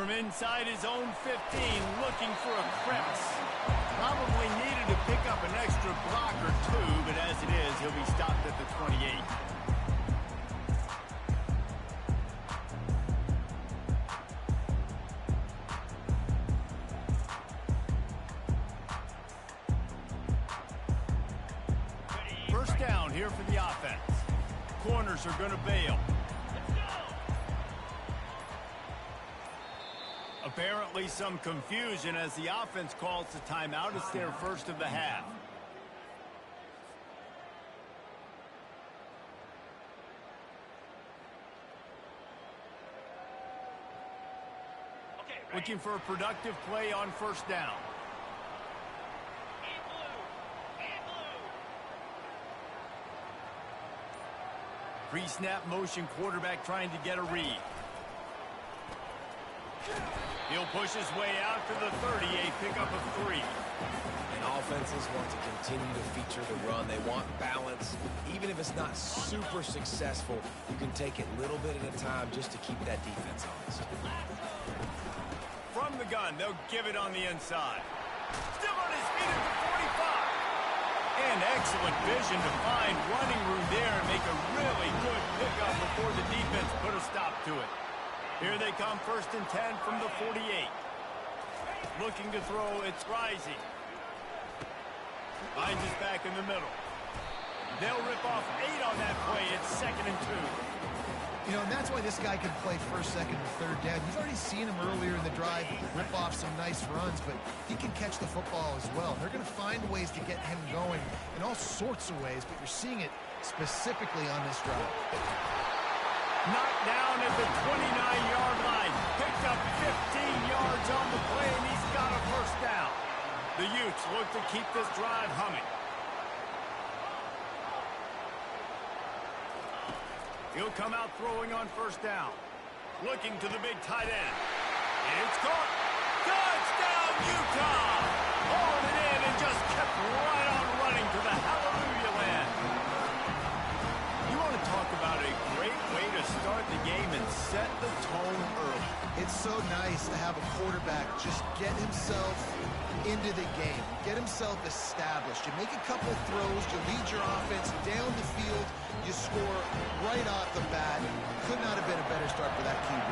From inside his own 15, looking for a crevice. Probably needed to pick up an extra block or two, but as it is, he'll be stopped at the 28. First down here for the offense. Corners are going to bail. Apparently some confusion as the offense calls the timeout. It's their first of the half. Looking for a productive play on first down. Pre-snap motion quarterback trying to get a read. He'll push his way out to the 38, pick up a 3. And offenses want to continue to feature the run. They want balance. Even if it's not super successful, you can take it little bit at a time just to keep that defense honest. From the gun, they'll give it on the inside. Still on his feet at the 45. And excellent vision to find running room there and make a really good pickup before the defense put a stop to it. Here they come, 1st and 10 from the 48. Looking to throw, it's Rising. Finds his back in the middle. They'll rip off 8 on that play. It's 2nd and 2. You know, and that's why this guy can play 1st, 2nd, and 3rd down. You've already seen him earlier in the drive rip off some nice runs, but he can catch the football as well. They're going to find ways to get him going in all sorts of ways, but you're seeing it specifically on this drive. Knocked down at the 29-yard line. Picked up 15 yards on the play, and he's got a 1st down. The Utes look to keep this drive humming. He'll come out throwing on 1st down. Looking to the big tight end. It's caught. Touchdown, Utah! Hauled it in and just kept right on running to the hallelujah land. You want to talk about a great way to start the game and set the tone early. It's so nice to have a quarterback just get himself into the game, get himself established. You make a couple throws, you lead your offense down the field, you score right off the bat. Could not have been a better start for that QB.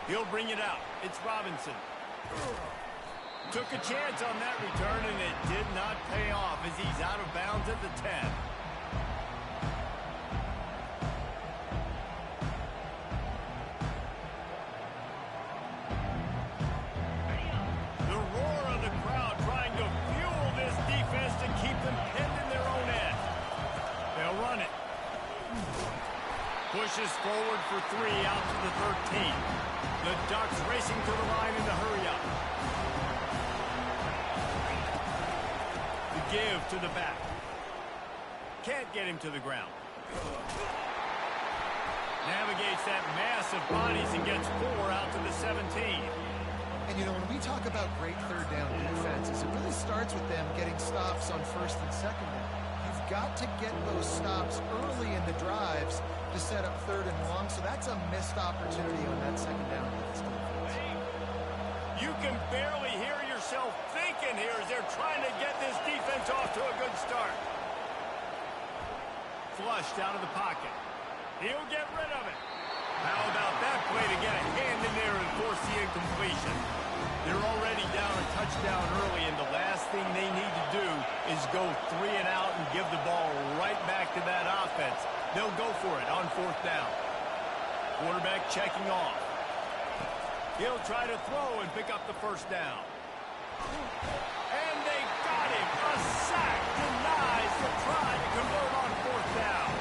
He'll bring it out. It's Robinson. Took a chance on that return, and it did not pay off as he's out of bounds at the 10. The roar of the crowd trying to fuel this defense to keep them pinned in their own end. They'll run it. Pushes forward for 3 out to the 13. The Ducks racing to the line in the hurry-up. The give to the back. Can't get him to the ground. Navigates that mass of bodies and gets 4 out to the 17. And, you know, when we talk about great 3rd down defenses, it really starts with them getting stops on 1st and 2nd down. You've got to get those stops early in the drives to set up 3rd and long, so that's a missed opportunity on that 2nd down. You can barely hear yourself thinking here as they're trying to get this defense off to a good start. Flushed out of the pocket. He'll get rid of it. How about that play to get a hand in there and force the incompletion? They're already down a touchdown early, and the last thing they need to do is go 3 and out and give the ball right back to that offense. They'll go for it on 4th down. Quarterback checking off. He'll try to throw and pick up the 1st down. And they got him. A sack denies the try to convert on 4th down.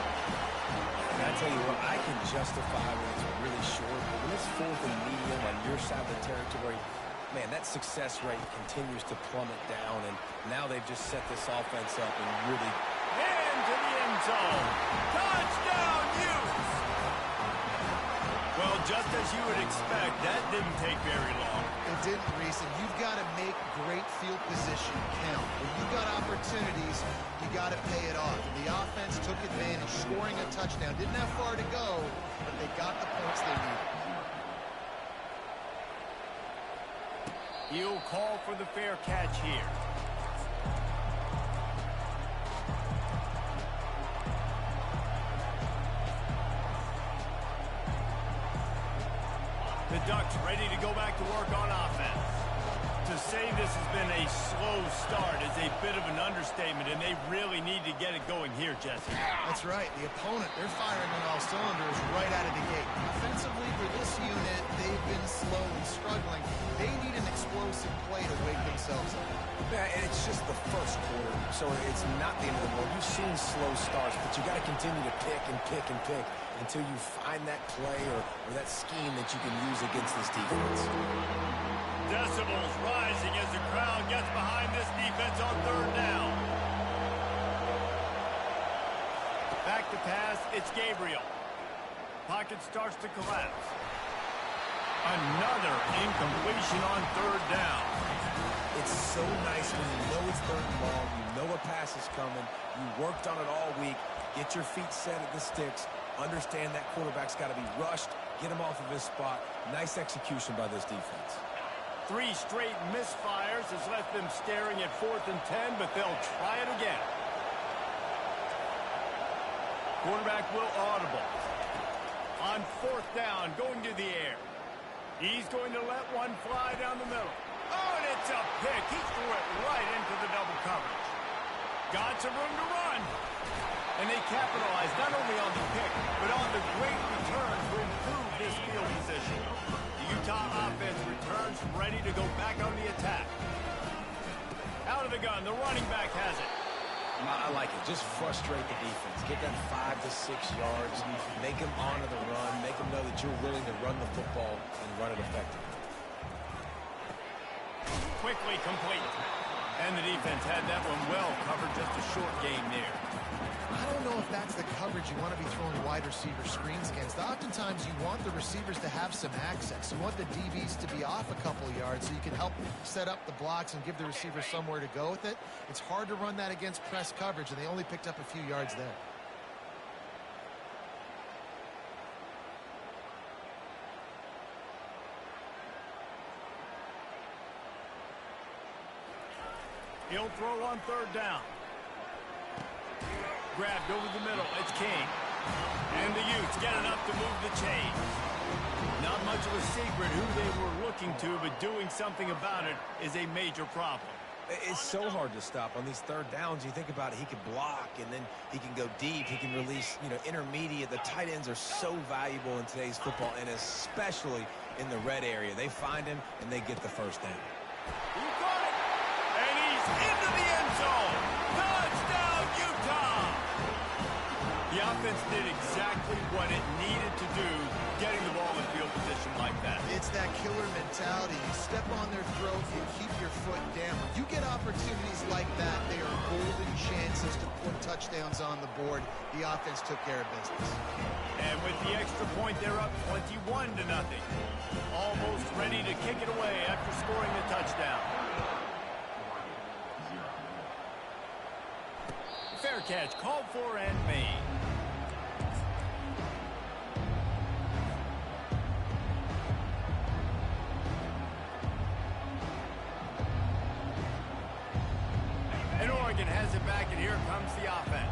And I tell you what, I can justify when it's really short, but when it's 4th and medium on your side of the territory, man, that success rate continues to plummet down, and now they've just set this offense up and really... Into the end zone. Touchdown, Utes! Well, just as you would expect, that didn't take very long. It didn't, Reese, and you've got to make great field position count. When you've got opportunities, you got to pay it off. And the offense took advantage, scoring a touchdown. Didn't have far to go, but they got the points they needed. He'll call for the fair catch here. The Ducks ready to go back to work on offense. To say this has been a slow start is a bit of an understatement, and they really need to get it going here, Jesse. That's right. The opponent, they're firing on all cylinders right out of the gate. Offensively, for this unit, they've been slow and struggling. They need an explosive play to wake themselves up. Yeah, and it's just the first quarter, so it's not the end of the world. You've seen slow starts, but you got to continue to pick and pick and pick until you find that play or that scheme that you can use against this defense. Decibels rising as the crowd gets behind this defense on third down. Back to pass, it's Gabriel. Pocket starts to collapse. Another incompletion on third down. It's so nice when you know it's third and long, you know a pass is coming, you worked on it all week, get your feet set at the sticks, understand that quarterback's got to be rushed, get him off of his spot. Nice execution by this defense. 3 straight misfires has left them staring at 4th and 10, but they'll try it again. Quarterback will audible. On 4th down, going to the air. He's going to let one fly down the middle. Oh, and it's a pick. He threw it right into the double coverage. Got some room to run. And they capitalized not only on the pick, but on the great return to improve this field position. The Utah offense returns ready to go back on the attack. Out of the gun, the running back has it. I like it. Just frustrate the defense. Get that 5 to 6 yards. Make them honor the run. Make them know that you're willing to run the football and run it effectively. Quickly complete. And the defense had that one well covered, just a short gain there. I don't know if that's the coverage you want to be throwing wide receiver screens against. Oftentimes, you want the receivers to have some access. You want the DBs to be off a couple yards so you can help set up the blocks and give the receiver somewhere to go with it. It's hard to run that against press coverage, and they only picked up a few yards there. He'll throw on third down. Grabbed over the middle. It's King. And the Utes get enough to move the chains. Not much of a secret who they were looking to, but doing something about it is a major problem. It's so hard to stop on these third downs. You think about it, he can block, and then he can go deep. He can release, intermediate. The tight ends are so valuable in today's football, and especially in the red area. They find him, and they get the first down. He caught it, and he's into the end zone. Touchdown, Utah! The offense did exactly what it needed to do, getting the ball in field position like that. It's that killer mentality. You step on their throat, you keep your foot down. When you get opportunities like that, they are golden chances to put touchdowns on the board. The offense took care of business. And with the extra point, they're up 21-0. Almost ready to kick it away after scoring the touchdown. Fair catch called for and made. And Oregon has it back, and here comes the offense.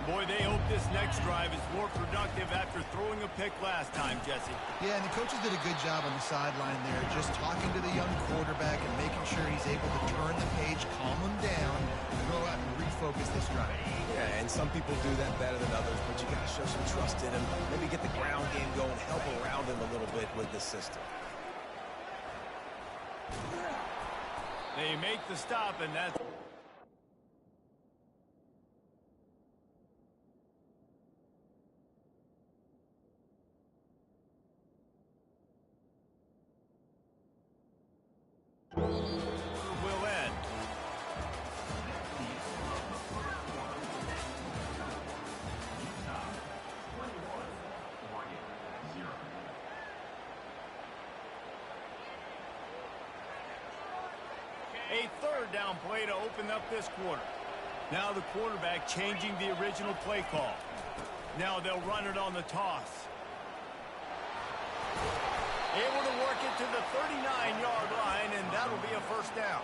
Boy, they hope this next drive is more productive after throwing a pick last time, Jesse. Yeah, and the coaches did a good job on the sideline there, just talking to the young quarterback and making sure he's able to turn the page, calm him down, and go out and refocus this drive. Yeah, and some people do that better than others, but you got to show some trust in him. Maybe get the ground game going, help around him a little bit with the system. They make the stop, and that's... will end. a third down play to open up this quarter. Now the quarterback changing the original play call. Now they'll run it on the toss. Able to work it to the 39-yard line, and that'll be a first down.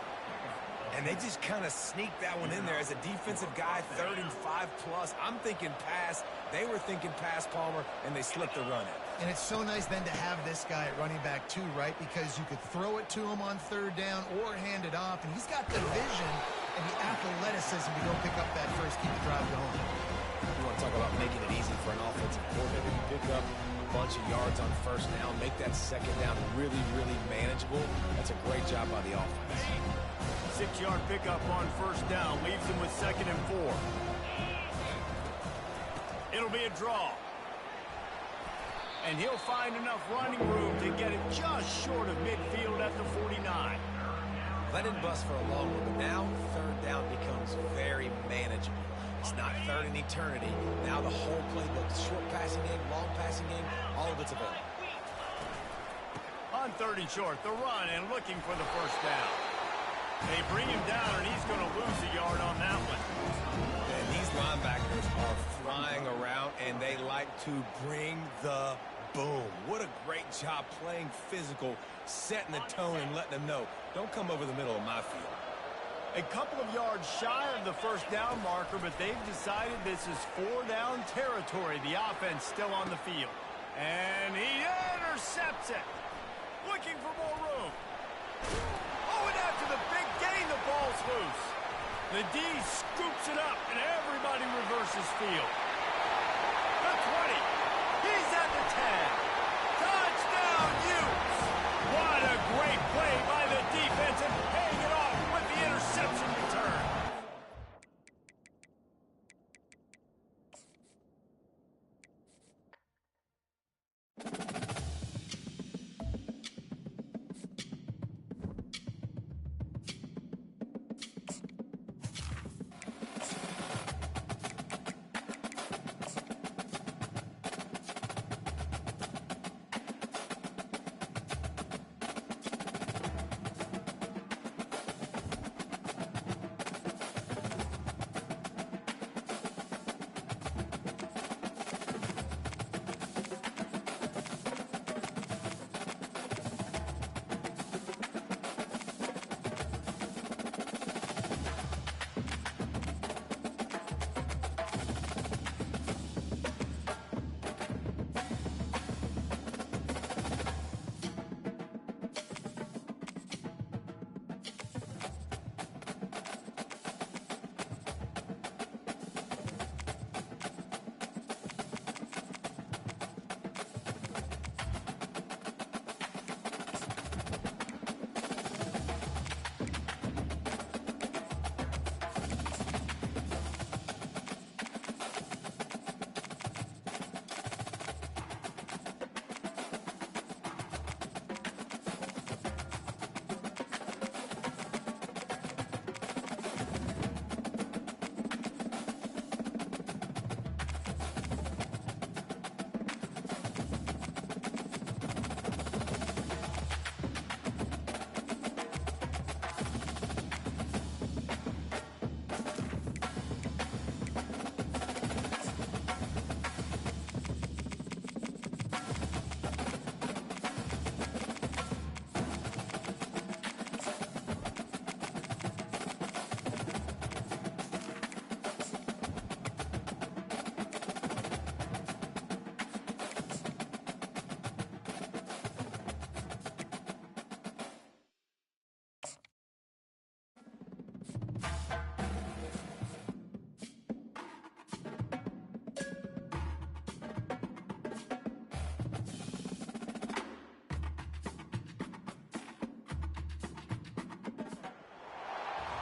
And they just kind of sneaked that one in there as a defensive guy, 3rd and 5+. I'm thinking pass. They were thinking pass, Palmer, and they slipped the run in. And it's so nice then to have this guy at running back too, right? Because you could throw it to him on 3rd down or hand it off, and he's got the vision and the athleticism to go pick up that first, keep the drive going. You want to talk about making it easy for an offensive coordinator. You pick up a bunch of yards on 1st down, make that 2nd down really, really manageable. That's a great job by the offense. 6-yard pickup on 1st down, leaves him with 2nd and 4. It'll be a draw. And he'll find enough running room to get it just short of midfield at the 49. That didn't bust for a long one, but now 3rd down becomes very manageable. It's not 3rd and eternity. Now the whole playbook, short passing game, long passing game, all of it's available. On 3rd and short, the run and looking for the first down. They bring him down, and he's going to lose a yard on that one. And these linebackers are flying around, and they like to bring the boom. What a great job playing physical, setting the tone, and letting them know, don't come over the middle of my field. A couple of yards shy of the first down marker, but they've decided this is 4-down territory. The offense still on the field. And he intercepts it. Looking for more room. Oh, and after the big gain, the ball's loose. The D scoops it up, and everybody reverses field. The 20. He's at the 10. Touchdown, Utes. What a great play by the defense, and paying it off with the interception return.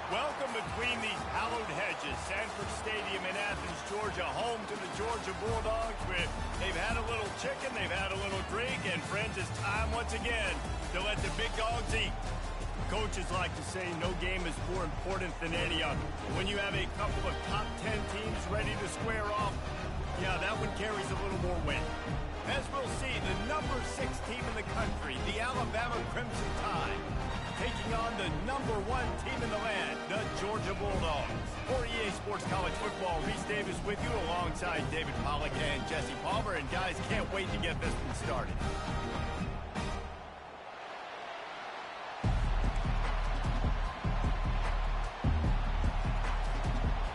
Welcome between these hallowed hedges. Sanford Stadium in Athens, Georgia, home to the Georgia Bulldogs. They've had a little chicken, they've had a little drink, and friends, it's time once again to let the big dogs eat. Coaches like to say no game is more important than any other. When you have a couple of top 10 teams ready to square off, yeah, that one carries a little more weight. As we'll see, the number 6 team in the country, the Alabama Crimson Tide, taking on the #1 team in the land, the Georgia Bulldogs. For EA Sports College Football, Reese Davis with you alongside David Pollack and Jesse Palmer. And guys, can't wait to get this one started.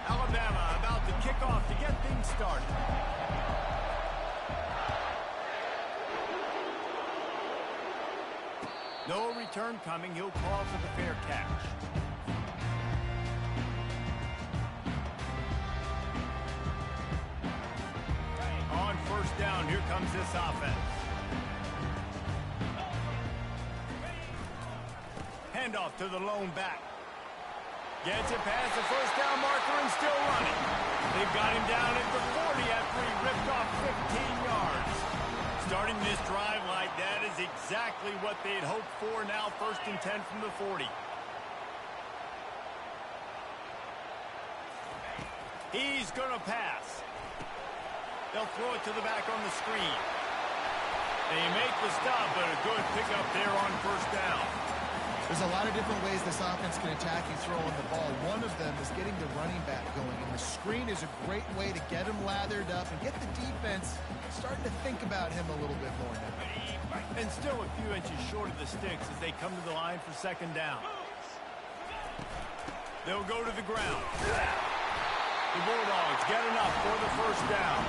Alabama about to kick off to get things started. No return coming. He'll call for the fair catch. On first down, here comes this offense. Handoff to the lone back. Gets it past the first down marker and still running. They've got him down at the 40 after he ripped off 15 yards. Starting this drive like that is exactly what they'd hoped for. Now 1st and 10 from the 40. He's going to pass. They'll throw it to the back on the screen. They make the stop, but a good pickup there on first down. There's a lot of different ways this offense can attack you throwing the ball. One of them is getting the running back going, and the screen is a great way to get him lathered up and get the defense starting to think about him a little bit more now. And still a few inches short of the sticks as they come to the line for 2nd down. They'll go to the ground. The Bulldogs get enough for the 1st down.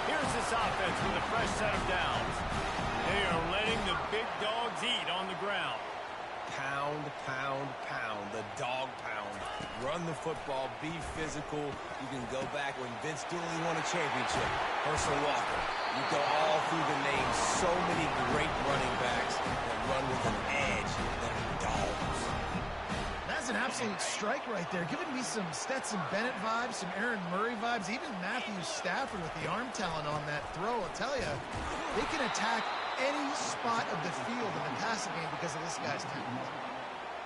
Here's this offense with a fresh set of downs. They are letting the big dogs eat on the ground. Pound, pound, pound, the dog pound. Run the football, be physical. You can go back when Vince Dooley won a championship. Herschel Walker. You go all through the names. So many great running backs that run with an edge that are dogs. That's an absolute strike right there. Giving me some Stetson Bennett vibes, some Aaron Murray vibes, even Matthew Stafford with the arm talent on that throw. I'll tell you, they can attack any spot of the field in the passing game because of this guy's talent.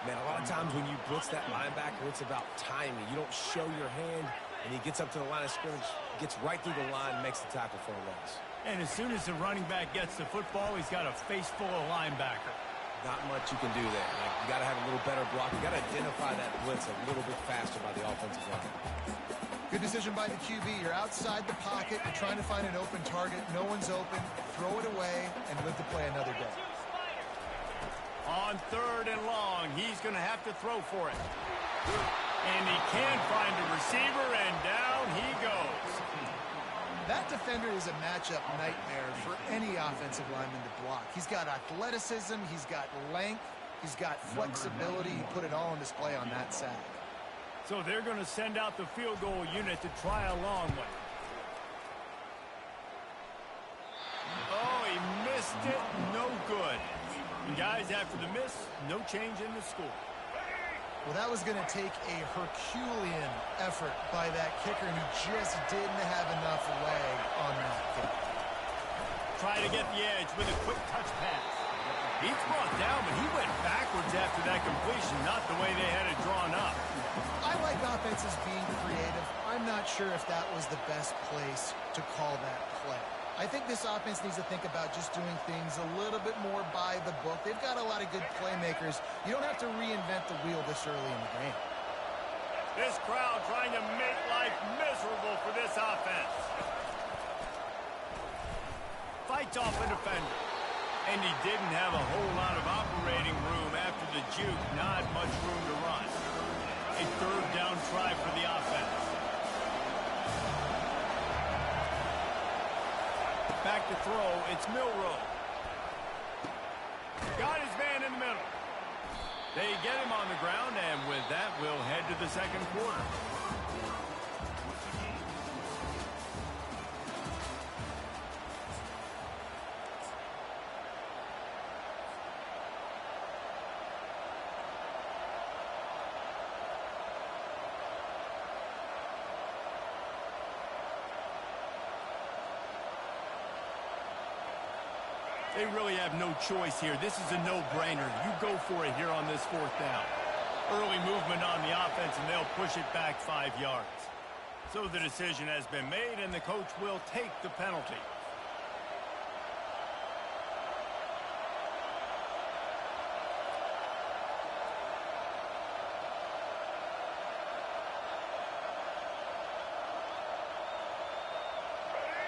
Man, a lot of times when you blitz that linebacker, it's about timing. You don't show your hand, and he gets up to the line of scrimmage, gets right through the line, makes the tackle for a loss. And as soon as the running back gets the football, he's got a face full of linebacker. Not much you can do there. You got to have a little better block. You got to identify that blitz a little bit faster by the offensive line. Good decision by the QB. You're outside the pocket. You're trying to find an open target. No one's open. Throw it away and live to play another day. On 3rd and long, he's going to have to throw for it. And he can't find a receiver, and down he goes. That defender is a matchup nightmare for any offensive lineman to block. He's got athleticism. He's got length. He's got flexibility. He put it all on display on that sack. So they're going to send out the field goal unit to try a long one. Oh, he missed it. No good. And guys, after the miss, no change in the score. Well, that was going to take a Herculean effort by that kicker, and he just didn't have enough leg on that kick. Try to get the edge with a quick touch pass. He's brought down, but he went backwards after that completion, not the way they had it drawn up. I like offenses being creative. I'm not sure if that was the best place to call that play. I think this offense needs to think about just doing things a little bit more by the book. They've got a lot of good playmakers. You don't have to reinvent the wheel this early in the game. This crowd trying to make life miserable for this offense. Fights off a defender. And he didn't have a whole lot of operating room after the juke. Not much room to run. A 3rd down try for the offense. Back to throw. It's Milroe. Got his man in the middle. They get him on the ground, and with that, we'll head to the 2nd quarter. They really have no choice here. This is a no-brainer. You go for it here on this 4th down. Early movement on the offense, and they'll push it back 5 yards. So the decision has been made, and the coach will take the penalty.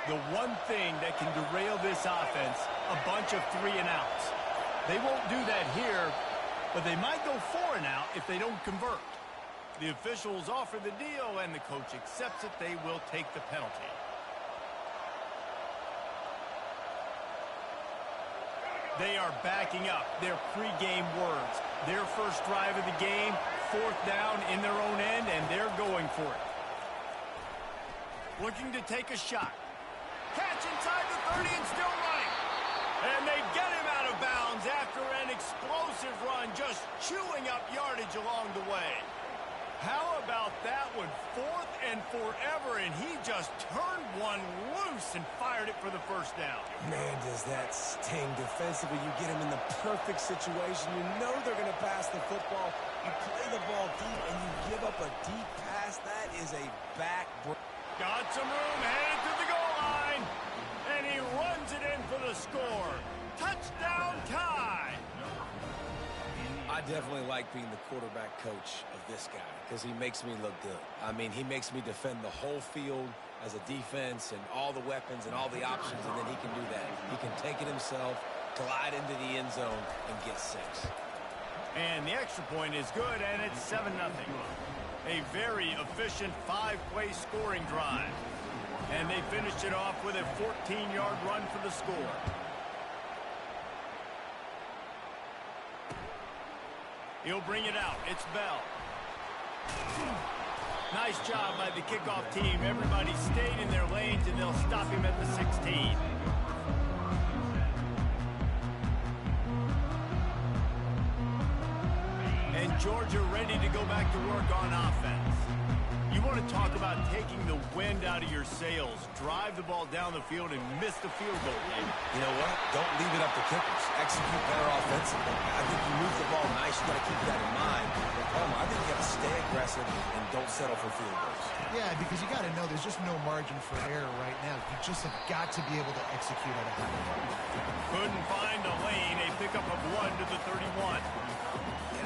The one thing that can derail this offense, a bunch of 3-and-outs. They won't do that here, but they might go 4-and-out if they don't convert. The officials offer the deal, and the coach accepts it. They will take the penalty. They are backing up their pregame words. Their first drive of the game, 4th down in their own end, and they're going for it. Looking to take a shot. Catch inside the 30 and still running. And they get him out of bounds after an explosive run, just chewing up yardage along the way. How about that one? 4th and forever, and he just turned one loose and fired it for the first down. Man, does that sting defensively. You get him in the perfect situation. You know they're going to pass the football. You play the ball deep, and you give up a deep pass. That is a backbreaker. Got some room, headed to the goal line, and he runs it in for the score. Touchdown tie. I definitely like being the quarterback coach of this guy because he makes me look good. I mean, he makes me defend the whole field as a defense and all the weapons and all the options, and then he can do that. He can take it himself, glide into the end zone, and get 6. And the extra point is good, and it's 7-0. A very efficient 5-play scoring drive. And they finished it off with a 14-yard run for the score. He'll bring it out. It's Bell. Nice job by the kickoff team. Everybody stayed in their lanes, and they'll stop him at the 16. And Georgia ready to go back to work on offense. You want to talk about taking the wind out of your sails. Drive the ball down the field and miss the field goal. You know what? Don't leave it up to kickers. Execute better offensively. I think you move the ball nice. You got to keep that in mind. But I think you got to stay aggressive and don't settle for field goals. Yeah, because you got to know there's just no margin for error right now. You just have got to be able to execute at a high level. Couldn't find a lane. A pickup of 1 to the 31.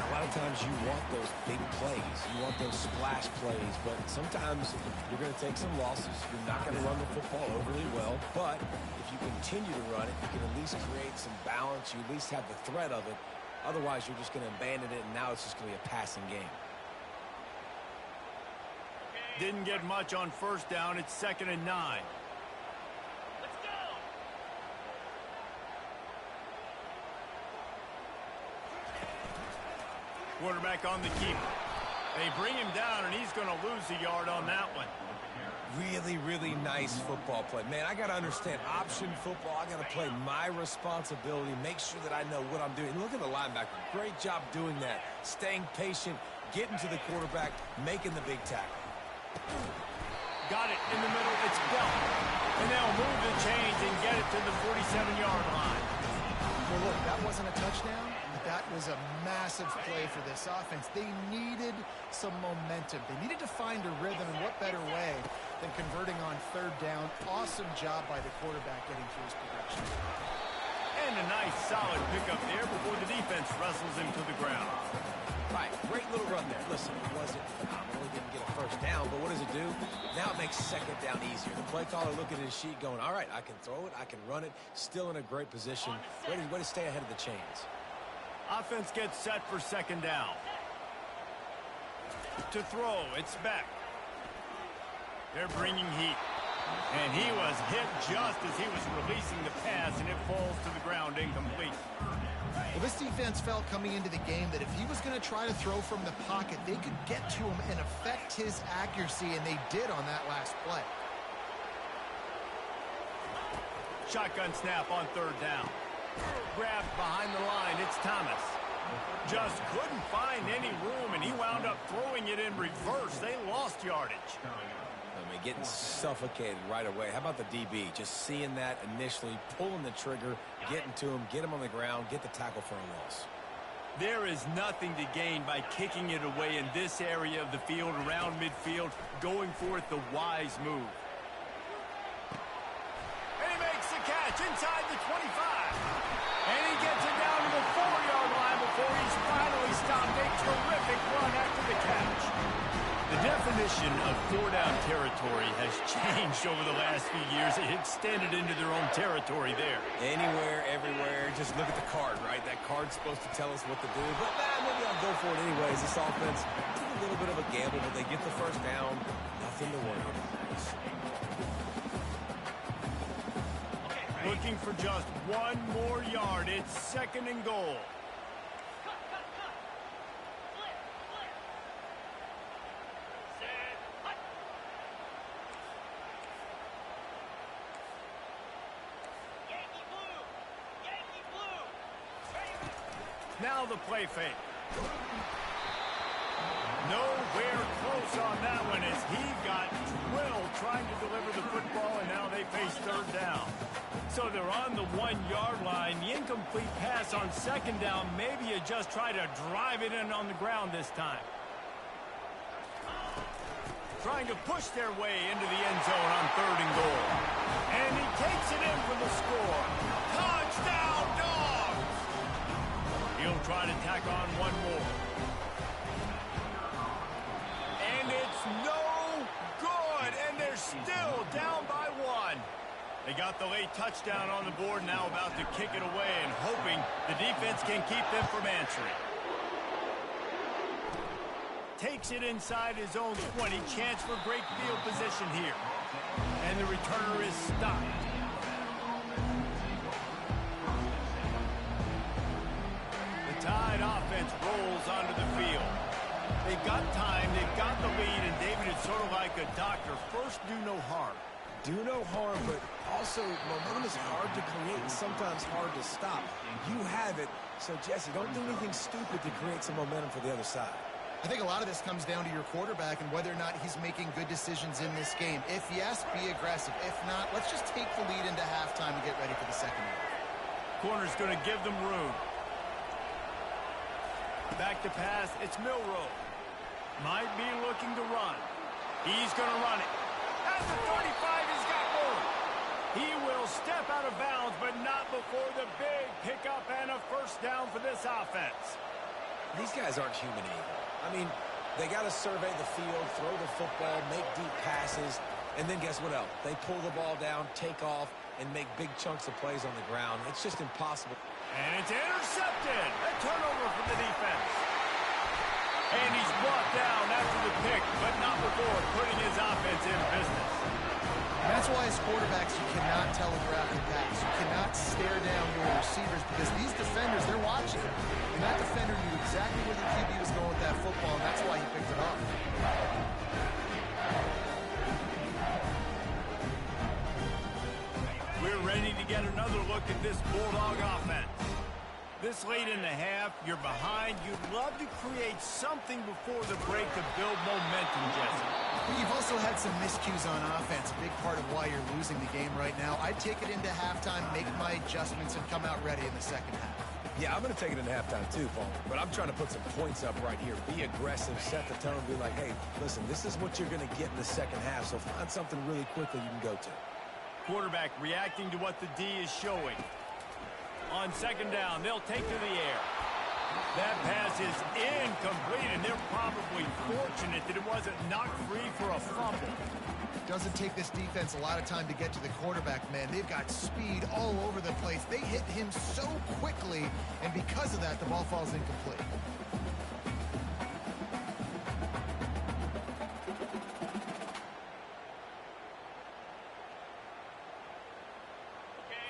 A lot of times you want those big plays. You want those splash plays, but sometimes you're going to take some losses. You're not going to run the football overly well, but if you continue to run it, you can at least create some balance. You at least have the threat of it. Otherwise, you're just going to abandon it, and now it's just going to be a passing game. Didn't get much on first down. It's 2nd and 9. Quarterback on the keeper. They bring him down, and he's going to lose a yard on that one. Really, really nice football play. Man, I got to understand option football. I got to play my responsibility, make sure that I know what I'm doing. Look at the linebacker. Great job doing that. Staying patient, getting to the quarterback, making the big tackle. Got it in the middle. It's Bell. And they'll move the chains and get it to the 47-yard line. Well, look, that wasn't a touchdown. That was a massive play for this offense. They needed some momentum. They needed to find a rhythm, and what better way than converting on 3rd down. Awesome job by the quarterback getting through his progression. And a nice solid pickup there before the defense wrestles him to the ground. Right, great little run there. Listen, it wasn't phenomenal. He didn't get a first down, but what does it do? Now it makes 2nd down easier. The play caller looking at his sheet going, all right, I can throw it, I can run it. Still in a great position. Way to stay ahead of the chains. Offense gets set for 2nd down. To throw, it's Beck. They're bringing heat. And he was hit just as he was releasing the pass, and it falls to the ground incomplete. Well, this defense felt coming into the game that if he was going to try to throw from the pocket, they could get to him and affect his accuracy, and they did on that last play. Shotgun snap on 3rd down. Grabbed behind the line, it's Thomas. Just couldn't find any room, and he wound up throwing it in reverse. They lost yardage. I mean, getting suffocated right away. How about the DB? Just seeing that initially, pulling the trigger, getting to him, get him on the ground, get the tackle for a loss. There is nothing to gain by kicking it away in this area of the field, around midfield, going for it the wise move. And he makes the catch inside the 25. And he gets it down to the 4-yard line before he's finally stopped. A terrific run after the catch. The definition of four-down territory has changed over the last few years. It extended into their own territory there. Anywhere, everywhere. Just look at the card, right? That card's supposed to tell us what to do. But maybe I'll go for it anyways. This offense took a little bit of a gamble, but they get the first down. Nothing to worry about. Looking for just one more yard. It's 2nd and goal. Now the play fake. Nowhere close on that one as he got drilled trying to deliver the football, and now they face 3rd down. So they're on the 1-yard line. The incomplete pass on 2nd down. Maybe you just try to drive it in on the ground this time. Trying to push their way into the end zone on 3rd and goal. And he takes it in for the score. Touchdown, Dogs! He'll try to tack on one more. And it's no good. And they're still down by 1. They got the late touchdown on the board, now about to kick it away and hoping the defense can keep them from answering. Takes it inside his own 20. Chance for great field position here. And the returner is stopped. The Tide offense rolls onto the field. They've got time, they've got the lead, and David, it's sort of like a doctor. First, do no harm. Do no harm, but also momentum is hard to create and sometimes hard to stop. You have it, so Jesse, don't do anything stupid to create some momentum for the other side. I think a lot of this comes down to your quarterback and whether or not he's making good decisions in this game. If yes, be aggressive. If not, let's just take the lead into halftime and get ready for the second half. Corner's going to give them room. Back to pass, it's Milroe. Might be looking to run. He's going to run it. At the 35, he's got room. He will step out of bounds, but not before the big pickup and a first down for this offense. These guys aren't human anymore. I mean, they got to survey the field, throw the football, make deep passes, and then guess what else? They pull the ball down, take off, and make big chunks of plays on the ground. It's just impossible. And it's intercepted. A turnover for the defense. And he's brought down after the pick, but not before putting his offense in business. And that's why as quarterbacks, you cannot telegraph the pass. You cannot stare down your receivers because these defenders, they're watching. And that defender knew exactly where the QB was going with that football, and that's why he picked it up. We're ready to get another look at this Bulldog offense. This late in the half, you're behind. You'd love to create something before the break to build momentum, Jesse. You've also had some miscues on offense, a big part of why you're losing the game right now. I'd take it into halftime, make my adjustments, and come out ready in the second half. Yeah, I'm going to take it into halftime too, Paul. But I'm trying to put some points up right here. Be aggressive, set the tone, be like, hey, listen, this is what you're going to get in the second half, so find something really quickly you can go to. Quarterback reacting to what the D is showing. On second down, they'll take to the air. That pass is incomplete, and they're probably fortunate that it wasn't knocked free for a fumble. Doesn't take this defense a lot of time to get to the quarterback, man. They've got speed all over the place. They hit him so quickly, and because of that, the ball falls incomplete.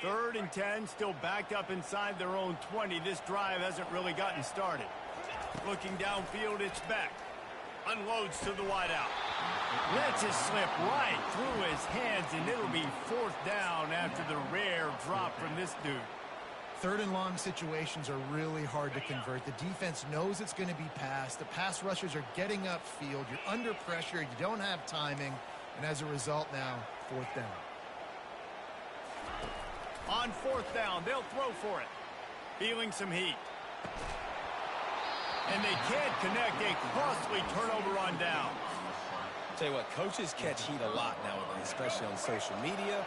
Third and 10, still backed up inside their own 20. This drive hasn't really gotten started. Looking downfield, it's Beck. Unloads to the wideout. Lets it slip right through his hands, and it'll be 4th down after the rare drop from this dude. Third and long situations are really hard to convert. The defense knows it's going to be passed. The pass rushers are getting upfield. You're under pressure. You don't have timing. And as a result now, 4th down. On 4th down, they'll throw for it. Feeling some heat. And they can't connect. A costly turnover on down. Tell you what, coaches catch heat a lot nowadays, especially on social media.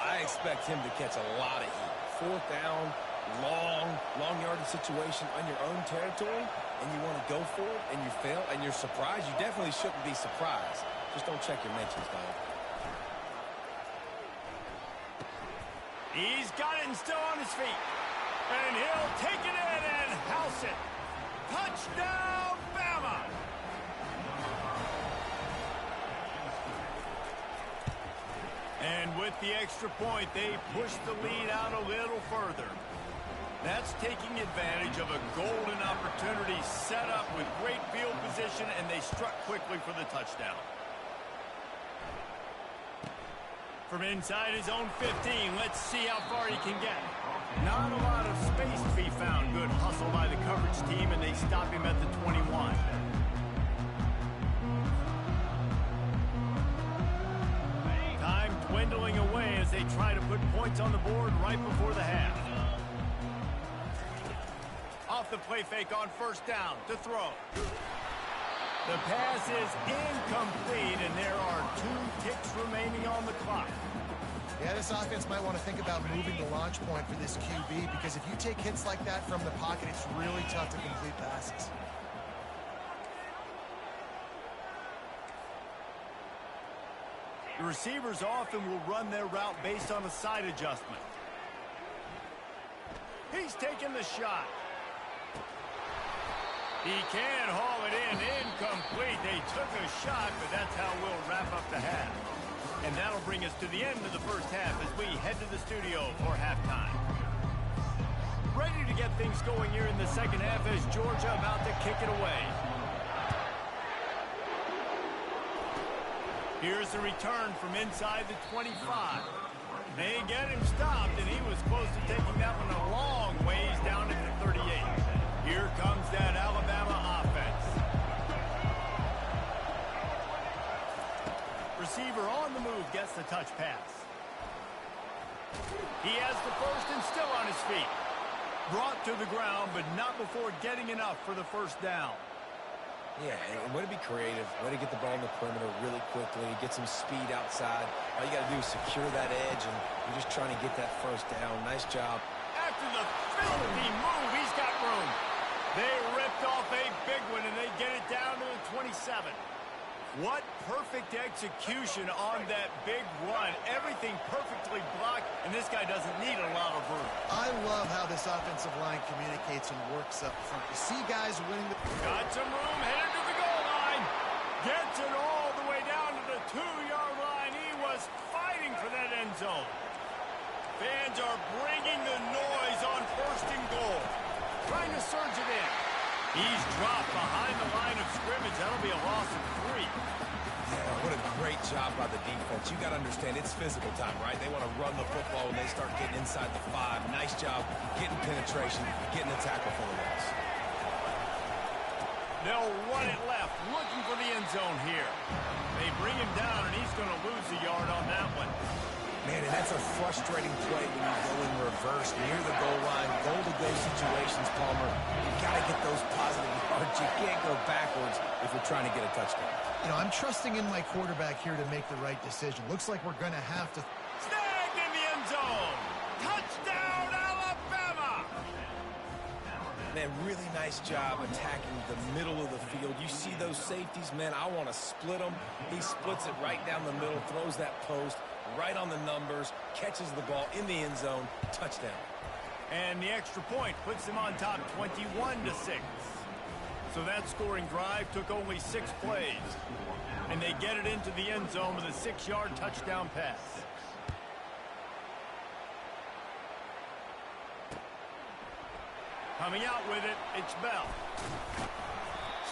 I expect him to catch a lot of heat. 4th down, long yardage situation on your own territory, and you want to go for it, and you fail, and you're surprised, you definitely shouldn't be surprised. Just don't check your mentions, dog. He's got it and still on his feet. And he'll take it in and house it. Touchdown, Bama! And with the extra point, they push the lead out a little further. That's taking advantage of a golden opportunity set up with great field position, and they struck quickly for the touchdown. From inside his own 15, let's see how far he can get. Not a lot of space to be found. Good hustle by the coverage team, and they stop him at the 21. Time dwindling away as they try to put points on the board right before the half. Off the play fake on first down to throw. The pass is incomplete, and there are 2 ticks remaining on the clock. Yeah, this offense might want to think about moving the launch point for this QB, because if you take hits like that from the pocket, it's really tough to complete passes. The receivers often will run their route based on a side adjustment. He's taking the shot. He can haul it in, incomplete. They took a shot, but that's how we'll wrap up the half. And that'll bring us to the end of the first half as we head to the studio for halftime. Ready to get things going here in the second half as Georgia about to kick it away. Here's the return from inside the 25. They get him stopped, and he was close to taking that one a long ways down to the 38. Here comes that Alabama offense. Receiver on the move gets the touch pass. He has the first and still on his feet. Brought to the ground, but not before getting enough for the first down. Yeah, and way to be creative, way to get the ball in the perimeter really quickly, get some speed outside. All you got to do is secure that edge, and you're just trying to get that first down. Nice job. After the filthy move, he's got room. They ripped off a big one, and they get it down to the 27. What perfect execution on that big run. Everything perfectly blocked, and this guy doesn't need a lot of room. I love how this offensive line communicates and works up front. You see guys winning the... Got some room, headed to the goal line. Gets it all the way down to the 2-yard line. He was fighting for that end zone. Fans are bringing the noise on first and goal. Trying to surge it in. He's dropped behind the line of scrimmage. That'll be a loss of 3. Yeah, what a great job by the defense. You got to understand, it's physical time, right? They want to run the football when they start getting inside the 5. Nice job getting penetration, getting the tackle for the loss. They'll run it left, looking for the end zone here. They bring him down, and he's going to lose a yard on that one. Man, and that's a frustrating play when you go in reverse near the goal line, goal-to-go situations, Palmer. You got to get those positive yards. You can't go backwards if you're trying to get a touchdown. You know, I'm trusting in my quarterback here to make the right decision. Looks like we're going to have to... Snagged in the end zone. Touchdown, Alabama. Man, really nice job attacking the middle of the field. You see those safeties, man, I want to split them. He splits it right down the middle, throws that post right on the numbers, catches the ball in the end zone, touchdown. And the extra point puts them on top 21-6. So that scoring drive took only 6 plays. And they get it into the end zone with a 6-yard touchdown pass. Coming out with it, it's Bell.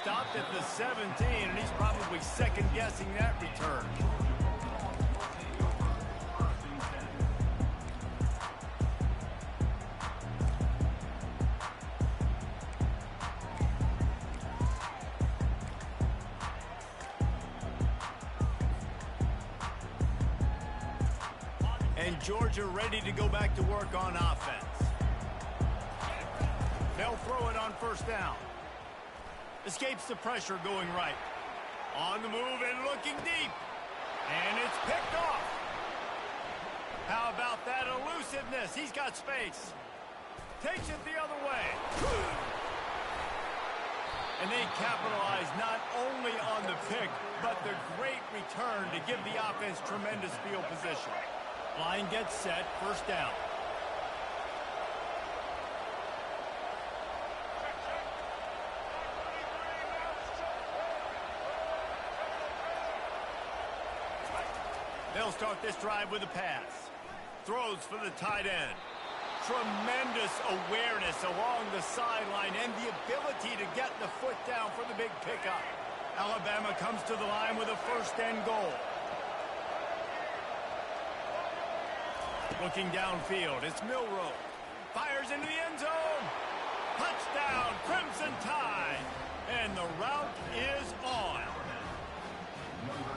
Stopped at the 17, and he's probably second-guessing that return. And Georgia ready to go back to work on offense. They'll throw it on first down. Escapes the pressure going right. On the move and looking deep. And it's picked off. How about that elusiveness? He's got space. Takes it the other way. And they capitalize not only on the pick, but the great return to give the offense tremendous field position. Line gets set, first down. They'll start this drive with a pass. Throws for the tight end. Tremendous awareness along the sideline and the ability to get the foot down for the big pickup. Alabama comes to the line with a first and goal. Looking downfield, it's Milroe. Fires into the end zone. Touchdown, Crimson Tide. And the route is on.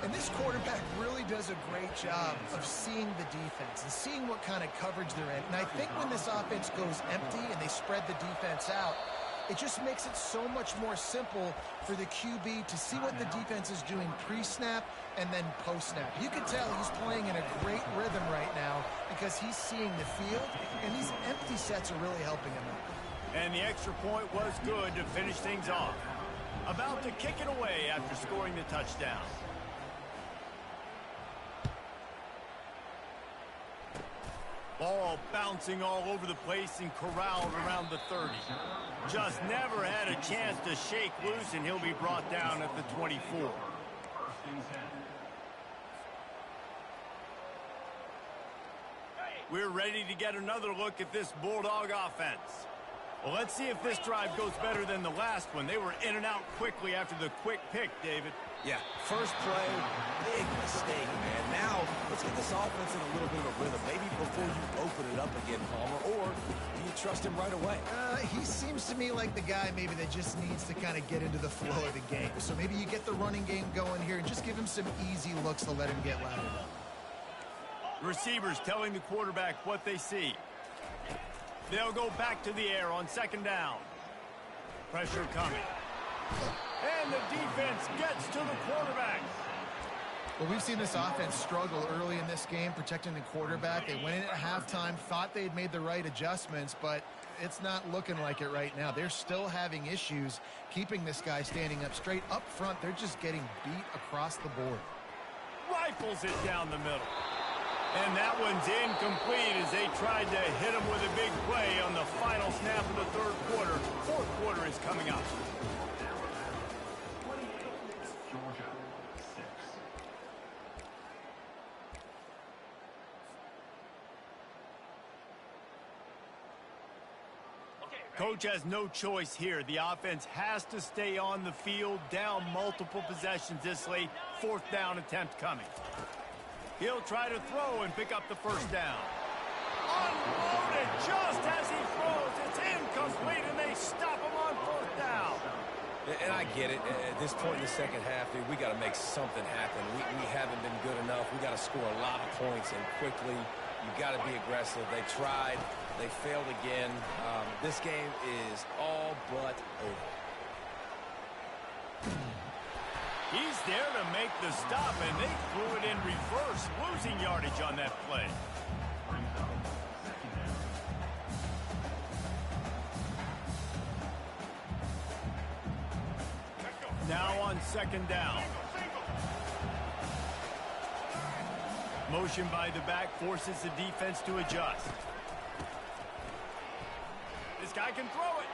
And this quarterback really does a great job of seeing the defense and seeing what kind of coverage they're in. And I think when this offense goes empty and they spread the defense out, it just makes it so much more simple for the QB to see what the defense is doing pre-snap and then post-snap. You can tell he's playing in a great rhythm right now because he's seeing the field, and these empty sets are really helping him out. And the extra point was good to finish things off. About to kick it away after scoring the touchdown. Ball bouncing all over the place and corralled around the 30. Just never had a chance to shake loose, and he'll be brought down at the 24. We're ready to get another look at this Bulldog offense. Well, let's see if this drive goes better than the last one. They were in and out quickly after the quick pick, David. Yeah, first play, big mistake, man. Now, let's get this offense in a little bit of a rhythm. Maybe before you open it up again, Palmer, or do you trust him right away? He seems to me like the guy maybe that just needs to kind of get into the flow of the game. So maybe you get the running game going here and just give him some easy looks to let him get laddered up. Receivers telling the quarterback what they see. They'll go back to the air on second down. Pressure coming. And the defense gets to the quarterback. Well, we've seen this offense struggle early in this game protecting the quarterback. They went in at halftime, thought they had made the right adjustments, but it's not looking like it right now. They're still having issues keeping this guy standing up straight. Up front, they're just getting beat across the board. Rifles it down the middle. And that one's incomplete as they tried to hit him with a big play on the final snap of the third quarter. Fourth quarter is coming up. Coach has no choice here. The offense has to stay on the field, down multiple possessions this late. Fourth down attempt coming. He'll try to throw and pick up the first down. Unloaded just as he throws. It's incomplete, and they stop him on fourth down. And I get it. At this point in the second half, dude, we got to make something happen. We haven't been good enough. We got to score a lot of points, and quickly. You've got to be aggressive. They tried. They failed again. This game is all but over. He's there to make the stop, and they threw it in reverse, losing yardage on that play. Now on second down. Motion by the back forces the defense to adjust. This guy can throw it.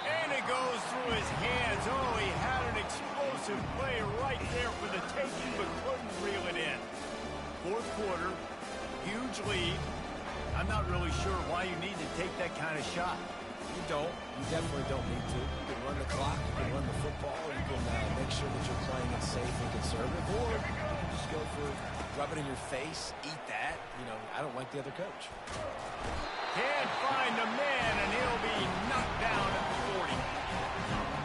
And it goes through his hands. Oh, he had an explosive play right there for the taking, but couldn't reel it in. Fourth quarter, huge lead. I'm not really sure why you need to take that kind of shot. You don't. You definitely don't need to. You can run the clock. You can run the football. You can make sure that you're playing it safe and conservative. Or you can just go for rub it in your face, eat that. You know, I don't like the other coach. Can't find a man, and he'll be knocked down at the 40.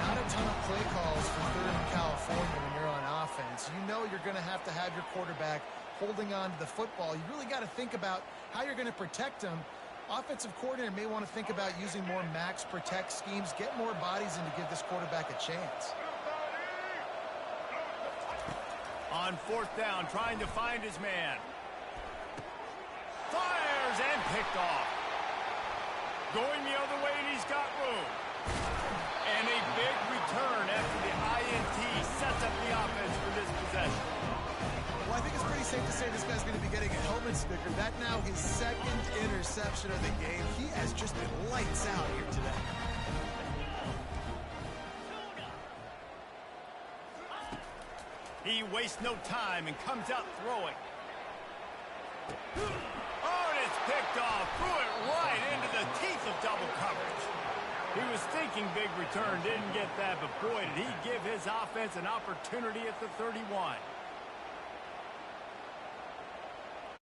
Not a ton of play calls for third in California when you're on offense. You know you're going to have your quarterback holding on to the football. You really got to think about how you're going to protect him. Offensive coordinator may want to think about using more max protect schemes, get more bodies in to give this quarterback a chance. On fourth down, trying to find his man. Fires and picked off. Going the other way, and he's got room. And a big return after the INT sets up the offense for this possession. Well, I think it's pretty safe to say this guy's going to be getting a helmet sticker. That now his second interception of the game. He has just been lights out here today. He wastes no time and comes out throwing. Oh, and it's picked off. Threw it right into the teeth of double coverage. He was thinking big return, didn't get that, but boy, did he give his offense an opportunity at the 31.